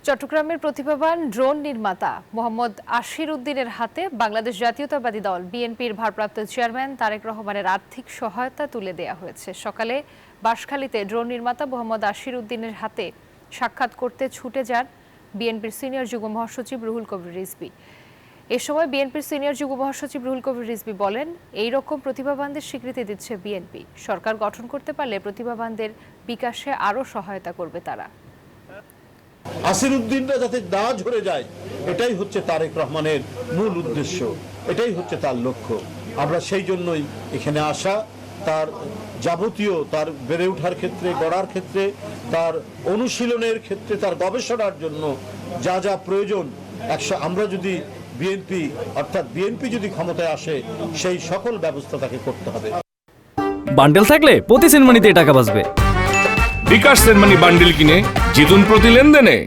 চট্টগ্রামের প্রতিভাবান ড্রোন নির্মাতা মোহাম্মদ আশির উদ্দিনের হাতে বাংলাদেশ জাতীয়তাবাদী দল বিএনপির ভারপ্রাপ্ত চেয়ারম্যান তারেক রহমানের আর্থিক সহায়তা তুলে দেওয়া হয়েছে। সকালে বাঁশখালীতে ড্রোন নির্মাতা মোহাম্মদ আশির উদ্দিনের হাতে সাক্ষাৎ করতে ছুটে যান বিএনপির সিনিয়র যুগ্ম মহাসচিব রুহুল কবির রিজভী। এ সময় বিএনপির সিনিয়র যুগ্ম মহাসচিব রুহুল কবির রিজভী বলেন, এই রকম প্রতিভাবানদের স্বীকৃতি দিচ্ছে বিএনপি। সরকার গঠন করতে পারলে প্রতিভাবানদের বিকাশে আরও সহায়তা করবে তারা। আশির উদ্দিনরা যাতে না ঝরে যায়, এটাই হচ্ছে তারেক রহমানের মূল উদ্দেশ্য, এটাই হচ্ছে তার লক্ষ্য। আমরা সেই জন্যই এখানে আসা। তার যাবতীয় তার বেড়ে ওঠার ক্ষেত্রে, গড়ার ক্ষেত্রে, তার অনুশীলনের ক্ষেত্রে, তার গবেষণার জন্য যা যা প্রয়োজন, আমরা যদি বিএনপি যদি ক্ষমতায় আসে, সেই সকল ব্যবস্থা তাকে করতে হবে। বান্ডেল থাকলে প্রতি সেনমানিতে টাকা বাঁচবে। বিকাশ সেনমানি বান্ডেল কিনে জিতুন প্রতি লেনদেনে।